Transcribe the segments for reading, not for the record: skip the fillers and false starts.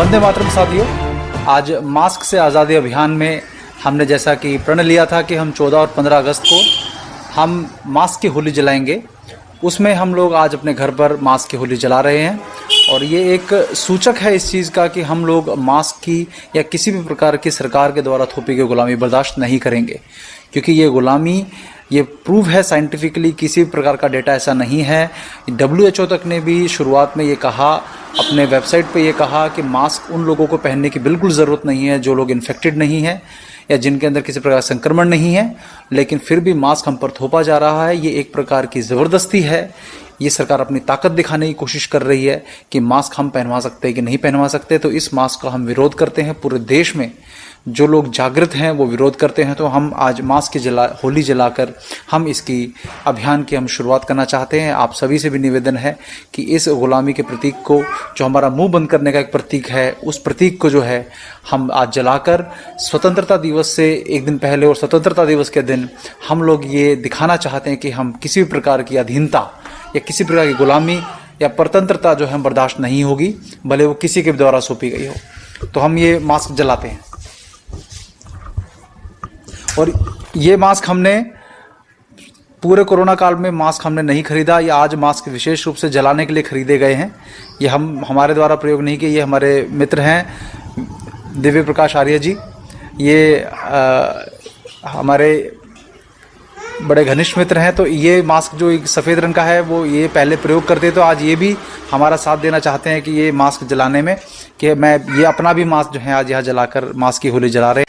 वंदे मातरम साथियों, आज मास्क से आज़ादी अभियान में हमने जैसा कि प्रण लिया था कि हम 14 और 15 अगस्त को हम मास्क की होली जलाएंगे, उसमें हम लोग आज अपने घर पर मास्क की होली जला रहे हैं। और ये एक सूचक है इस चीज़ का कि हम लोग मास्क की या किसी भी प्रकार की सरकार के द्वारा थोपी गई गुलामी बर्दाश्त नहीं करेंगे, क्योंकि ये गुलामी, ये प्रूव है साइंटिफिकली, किसी भी प्रकार का डेटा ऐसा नहीं है। WHO तक ने भी शुरुआत में ये कहा, अपने वेबसाइट पे ये कहा कि मास्क उन लोगों को पहनने की बिल्कुल ज़रूरत नहीं है जो लोग इन्फेक्टेड नहीं हैं या जिनके अंदर किसी प्रकार का संक्रमण नहीं है, लेकिन फिर भी मास्क हम पर थोपा जा रहा है। ये एक प्रकार की ज़बरदस्ती है। ये सरकार अपनी ताकत दिखाने की कोशिश कर रही है कि मास्क हम पहनवा सकते हैं कि नहीं पहनवा सकते। तो इस मास्क का हम विरोध करते हैं। पूरे देश में जो लोग जागृत हैं वो विरोध करते हैं। तो हम आज मास्क की होली जलाकर हम इसकी अभियान की हम शुरुआत करना चाहते हैं। आप सभी से भी निवेदन है कि इस गुलामी के प्रतीक को, जो हमारा मुंह बंद करने का एक प्रतीक है, उस प्रतीक को जो है हम आज जलाकर स्वतंत्रता दिवस से एक दिन पहले और स्वतंत्रता दिवस के दिन हम लोग ये दिखाना चाहते हैं कि हम किसी भी प्रकार की अधीनता या किसी प्रकार की गुलामी या परतंत्रता जो है बर्दाश्त नहीं होगी, भले वो किसी के द्वारा सौंपी गई हो। तो हम ये मास्क जलाते हैं। और ये मास्क हमने पूरे कोरोना काल में मास्क हमने नहीं खरीदा, ये आज मास्क विशेष रूप से जलाने के लिए खरीदे गए हैं। ये हम हमारे द्वारा प्रयोग नहीं किए। ये हमारे मित्र हैं दिव्य प्रकाश आर्य जी, ये हमारे बड़े घनिष्ठ मित्र हैं। तो ये मास्क जो एक सफ़ेद रंग का है वो ये पहले प्रयोग करते, तो आज ये भी हमारा साथ देना चाहते हैं कि ये मास्क जलाने में, कि मैं ये अपना भी मास्क जो है आज यहाँ जलाकर मास्क की होली जला रहे हैं।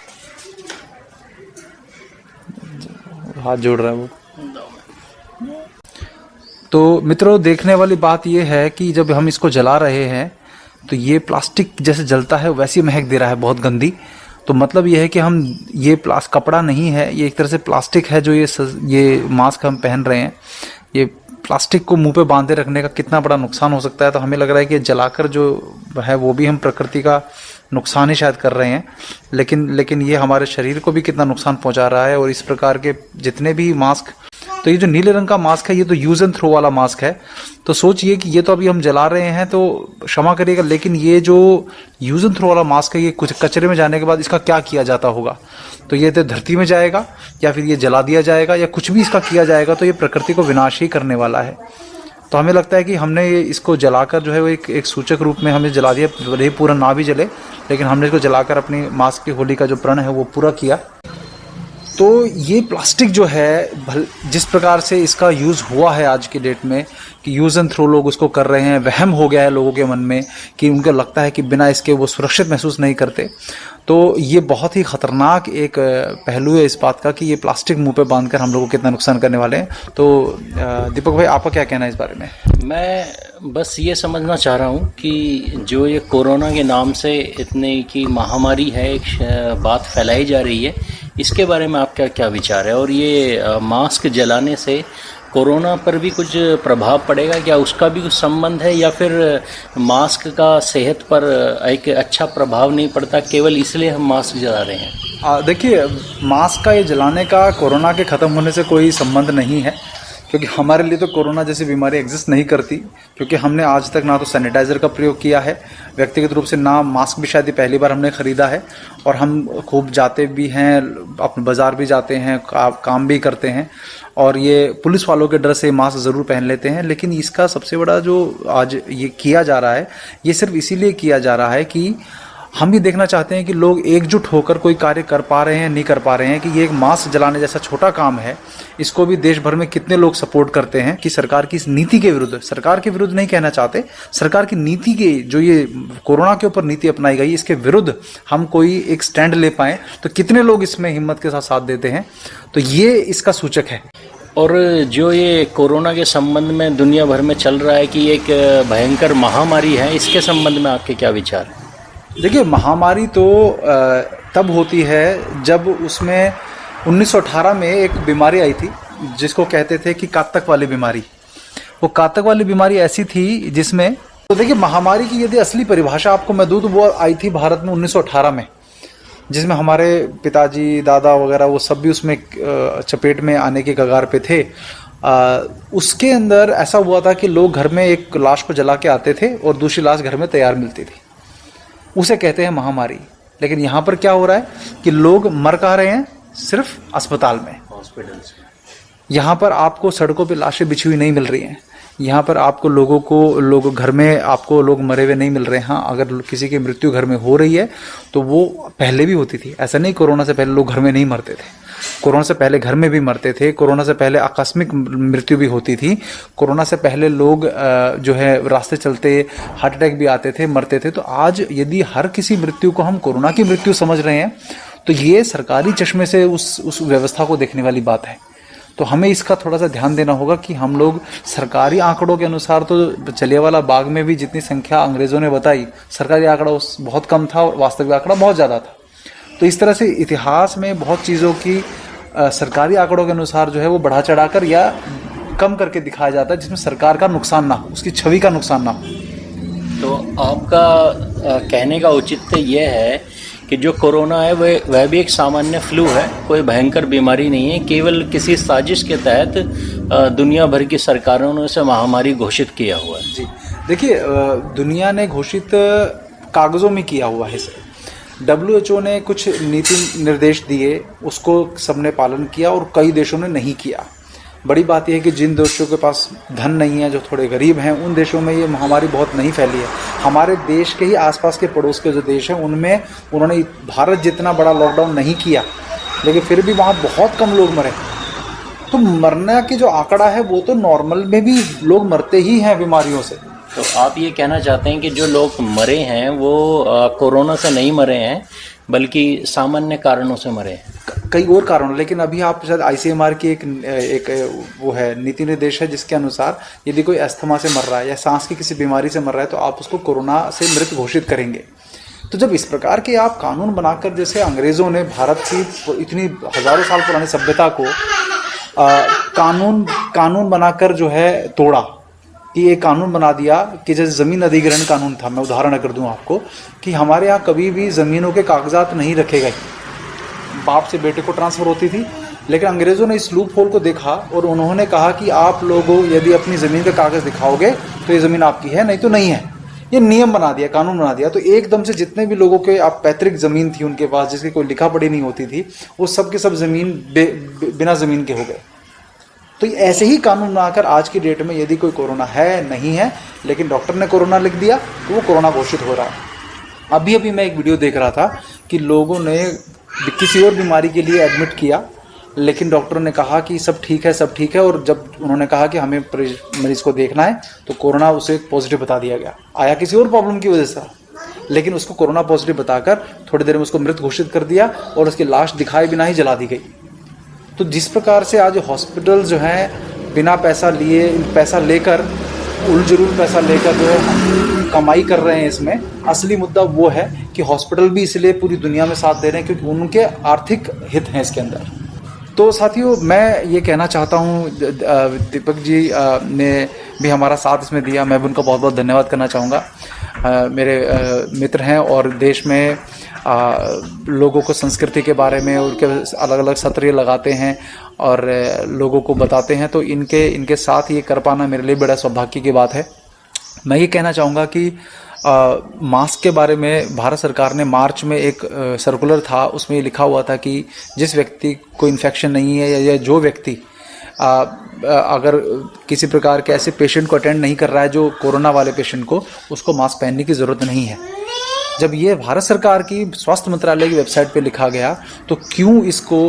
हाथ जोड़ रहा है वो। तो मित्रों, देखने वाली बात ये है कि जब हम इसको जला रहे हैं तो ये प्लास्टिक जैसे जलता है वैसी महक दे रहा है, बहुत गंदी। तो मतलब ये है कि हम ये कपड़ा नहीं है, ये एक तरह से प्लास्टिक है जो ये मास्क हम पहन रहे हैं। ये प्लास्टिक को मुंह पे बांधे रखने का कितना बड़ा नुकसान हो सकता है। तो हमें लग रहा है कि जलाकर जो है वो भी हम प्रकृति का नुकसान ही शायद कर रहे हैं, लेकिन ये हमारे शरीर को भी कितना नुकसान पहुंचा रहा है। और इस प्रकार के जितने भी मास्क, तो ये जो नीले रंग का मास्क है ये तो यूज एंड थ्रो वाला मास्क है। तो सोचिए कि ये तो अभी हम जला रहे हैं, तो क्षमा करिएगा, लेकिन ये जो यूज एंड थ्रो वाला मास्क है ये कुछ कचरे में जाने के बाद इसका क्या किया जाता होगा। तो ये तो धरती में जाएगा या फिर ये जला दिया जाएगा या कुछ भी इसका किया जाएगा, तो ये प्रकृति को विनाश ही करने वाला है। तो हमें लगता है कि हमने इसको जलाकर जो है वो एक सूचक रूप में हमें जला दिया, भले ही पूरा ना भी जले, लेकिन हमने इसको जलाकर अपनी मास्क की होली का जो प्रण है वो पूरा किया। तो ये प्लास्टिक जो है, जिस प्रकार से इसका यूज़ हुआ है आज की डेट में, कि यूज़ एंड थ्रो लोग उसको कर रहे हैं, वहम हो गया है लोगों के मन में कि उनको लगता है कि बिना इसके वो सुरक्षित महसूस नहीं करते। तो ये बहुत ही ख़तरनाक एक पहलू है इस बात का कि ये प्लास्टिक मुंह पे बांधकर हम लोगों को कितना नुकसान करने वाले हैं। तो दीपक भाई, आपका क्या कहना है इस बारे में? मैं बस ये समझना चाह रहा हूँ कि जो ये कोरोना के नाम से इतने की महामारी है, एक बात फैलाई जा रही है, इसके बारे में आपका क्या विचार है? और ये मास्क जलाने से कोरोना पर भी कुछ प्रभाव पड़ेगा क्या? उसका भी कुछ संबंध है या फिर मास्क का सेहत पर एक अच्छा प्रभाव नहीं पड़ता, केवल इसलिए हम मास्क जला रहे हैं? देखिए, मास्क का ये जलाने का कोरोना के ख़त्म होने से कोई संबंध नहीं है, क्योंकि हमारे लिए तो कोरोना जैसी बीमारी एग्जिस्ट नहीं करती, क्योंकि हमने आज तक ना तो सैनिटाइज़र का प्रयोग किया है व्यक्तिगत रूप से, ना मास्क भी शायद पहली बार हमने ख़रीदा है। और हम खूब जाते भी हैं, अपने बाज़ार भी जाते हैं, काम भी करते हैं, और ये पुलिस वालों के डर से मास्क ज़रूर पहन लेते हैं। लेकिन इसका सबसे बड़ा जो आज ये किया जा रहा है, ये सिर्फ इसीलिए किया जा रहा है कि हम ये देखना चाहते हैं कि लोग एकजुट होकर कोई कार्य कर पा रहे हैं, नहीं कर पा रहे हैं, कि ये एक मास्क जलाने जैसा छोटा काम है, इसको भी देश भर में कितने लोग सपोर्ट करते हैं। कि सरकार की इस नीति के विरुद्ध, सरकार के विरुद्ध नहीं कहना चाहते, सरकार की नीति के, जो ये कोरोना के ऊपर नीति अपनाई गई, इसके विरुद्ध हम कोई एक स्टैंड ले पाएँ, तो कितने लोग इसमें हिम्मत के साथ देते हैं। तो ये इसका सूचक है। और जो ये कोरोना के संबंध में दुनिया भर में चल रहा है कि एक भयंकर महामारी है, इसके संबंध में आपके क्या विचार हैं? देखिए, महामारी तो तब होती है जब उसमें 1918 में एक बीमारी आई थी जिसको कहते थे कि कातक वाली बीमारी। वो कातक वाली बीमारी ऐसी थी जिसमें, तो देखिए, महामारी की यदि असली परिभाषा आपको मैं दूं तो वो आई थी भारत में 1918 में, जिसमें हमारे पिताजी, दादा वगैरह वो सब भी उसमें चपेट में आने के कगार पे थे। उसके अंदर ऐसा हुआ था कि लोग घर में एक लाश को जला के आते थे और दूसरी लाश घर में तैयार मिलती थी। उसे कहते हैं महामारी। लेकिन यहाँ पर क्या हो रहा है कि लोग मर कहाँ रहे हैं, सिर्फ अस्पताल में, हॉस्पिटल्स में। यहाँ पर आपको सड़कों पे लाशें बिछी हुई नहीं मिल रही हैं, यहाँ पर आपको लोग घर में आपको लोग मरे हुए नहीं मिल रहे हैं। हाँ, अगर किसी की मृत्यु घर में हो रही है तो वो पहले भी होती थी, ऐसा नहीं कोरोना से पहले लोग घर में नहीं मरते थे, कोरोना से पहले घर में भी मरते थे, कोरोना से पहले आकस्मिक मृत्यु भी होती थी, कोरोना से पहले लोग जो है रास्ते चलते हार्ट अटैक भी आते थे, मरते थे। तो आज यदि हर किसी मृत्यु को हम कोरोना की मृत्यु समझ रहे हैं तो ये सरकारी चश्मे से उस व्यवस्था को देखने वाली बात है। तो हमें इसका थोड़ा सा ध्यान देना होगा कि हम लोग सरकारी आंकड़ों के अनुसार तो जलियांवाला बाग में भी जितनी संख्या अंग्रेजों ने बताई, सरकारी आंकड़ा बहुत कम था और वास्तविक आंकड़ा बहुत ज़्यादा था। तो इस तरह से इतिहास में बहुत चीज़ों की सरकारी आंकड़ों के अनुसार जो है वो बढ़ा चढ़ाकर या कम करके दिखाया जाता है, जिसमें सरकार का नुकसान ना हो, उसकी छवि का नुकसान ना हो। तो आपका कहने का औचित्य यह है कि जो कोरोना है वह भी एक सामान्य फ्लू है, कोई भयंकर बीमारी नहीं है, केवल किसी साजिश के तहत दुनिया भर की सरकारों ने इसे महामारी घोषित किया हुआ है। जी देखिए, दुनिया ने घोषित कागज़ों में किया हुआ है इसे। WHO ने कुछ नीति निर्देश दिए, उसको सबने पालन किया और कई देशों ने नहीं किया। बड़ी बात यह है कि जिन देशों के पास धन नहीं है, जो थोड़े गरीब हैं, उन देशों में ये महामारी बहुत नहीं फैली है। हमारे देश के ही आसपास के पड़ोस के जो देश हैं उनमें उन्होंने भारत जितना बड़ा लॉकडाउन नहीं किया, लेकिन फिर भी वहाँ बहुत कम लोग मरे। तो मरने की जो आंकड़ा है वो तो नॉर्मल में भी लोग मरते ही हैं बीमारियों से। तो आप ये कहना चाहते हैं कि जो लोग मरे हैं वो कोरोना से नहीं मरे हैं बल्कि सामान्य कारणों से मरे हैं, कई और कारण। लेकिन अभी आप शायद ICMR की एक वो है नीति निर्देश है जिसके अनुसार यदि कोई अस्थमा से मर रहा है या सांस की किसी बीमारी से मर रहा है तो आप उसको कोरोना से मृत घोषित करेंगे। तो जब इस प्रकार के आप कानून बनाकर, जैसे अंग्रेज़ों ने भारत की इतनी हजारों साल पुरानी सभ्यता को कानून बनाकर जो है तोड़ा, कि एक कानून बना दिया कि जैसे ज़मीन अधिग्रहण कानून था, मैं उदाहरण अगर दूं आपको, कि हमारे यहाँ कभी भी ज़मीनों के कागजात नहीं रखे गए, बाप से बेटे को ट्रांसफ़र होती थी। लेकिन अंग्रेज़ों ने इस लूप होल को देखा और उन्होंने कहा कि आप लोगों यदि अपनी ज़मीन का कागज़ दिखाओगे तो ये ज़मीन आपकी है, नहीं तो नहीं है। ये नियम बना दिया, कानून बना दिया। तो एकदम से जितने भी लोगों के आप पैतृक ज़मीन थी उनके पास, जिसकी कोई लिखा पढ़ी नहीं होती थी, वो सब के सब ज़मीन बिना ज़मीन के हो गए। तो ऐसे ही कानून बनाकर आज की डेट में यदि कोई कोरोना है नहीं है, लेकिन डॉक्टर ने कोरोना लिख दिया तो वो कोरोना घोषित हो रहा है। अभी मैं एक वीडियो देख रहा था कि लोगों ने किसी और बीमारी के लिए एडमिट किया, लेकिन डॉक्टर ने कहा कि सब ठीक है, सब ठीक है, और जब उन्होंने कहा कि हमें मरीज को देखना है तो कोरोना उसे पॉजिटिव बता दिया गया। आया किसी और प्रॉब्लम की वजह से, लेकिन उसको कोरोना पॉजिटिव बताकर थोड़ी देर में उसको मृत घोषित कर दिया और उसकी लाश दिखाए बिना ही जला दी गई। तो जिस प्रकार से आज हॉस्पिटल जो हैं बिना पैसा लिए, पैसा लेकर, उलझुल पैसा लेकर जो है कमाई कर रहे हैं, इसमें असली मुद्दा वो है कि हॉस्पिटल भी इसलिए पूरी दुनिया में साथ दे रहे हैं क्योंकि उनके आर्थिक हित हैं इसके अंदर। तो साथियों, मैं ये कहना चाहता हूँ, दीपक जी ने भी हमारा साथ इसमें दिया, मैं भी उनका बहुत बहुत धन्यवाद करना चाहूँगा। मेरे मित्र हैं और देश में लोगों को संस्कृति के बारे में उनके अलग अलग सत्र लगाते हैं और लोगों को बताते हैं, तो इनके साथ ये कर पाना मेरे लिए बड़ा सौभाग्य की बात है। मैं ये कहना चाहूँगा कि मास्क के बारे में भारत सरकार ने मार्च में एक सर्कुलर था, उसमें ये लिखा हुआ था कि जिस व्यक्ति को इन्फेक्शन नहीं है या जो व्यक्ति अगर किसी प्रकार के ऐसे पेशेंट को अटेंड नहीं कर रहा है जो कोरोना वाले पेशेंट को, उसको मास्क पहनने की ज़रूरत नहीं है। जब ये भारत सरकार की स्वास्थ्य मंत्रालय की वेबसाइट पे लिखा गया तो क्यों इसको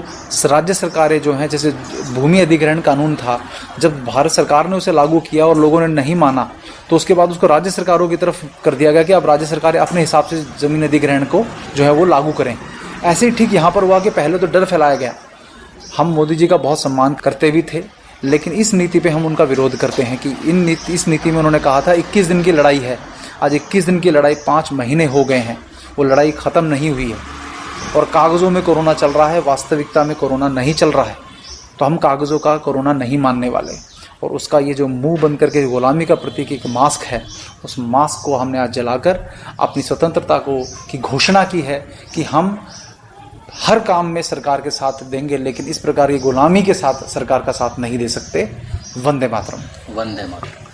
राज्य सरकारें जो हैं, जैसे भूमि अधिग्रहण कानून था, जब भारत सरकार ने उसे लागू किया और लोगों ने नहीं माना तो उसके बाद उसको राज्य सरकारों की तरफ कर दिया गया कि अब राज्य सरकारें अपने हिसाब से ज़मीन अधिग्रहण को जो है वो लागू करें। ऐसे ही ठीक यहाँ पर हुआ कि पहले तो डर फैलाया गया। हम मोदी जी का बहुत सम्मान करते भी थे, लेकिन इस नीति पे हम उनका विरोध करते हैं कि इस नीति में उन्होंने कहा था 21 दिन की लड़ाई है। आज 21 दिन की लड़ाई 5 महीने हो गए हैं, वो लड़ाई ख़त्म नहीं हुई है और कागज़ों में कोरोना चल रहा है, वास्तविकता में कोरोना नहीं चल रहा है। तो हम कागज़ों का कोरोना नहीं मानने वाले, और उसका ये जो मुंह बंद करके गुलामी का प्रतीक एक मास्क है, उस मास्क को हमने आज जलाकर अपनी स्वतंत्रता की घोषणा की है कि हम हर काम में सरकार के साथ देंगे, लेकिन इस प्रकार की गुलामी के साथ सरकार का साथ नहीं दे सकते। वंदे मातरम। वंदे मातरम।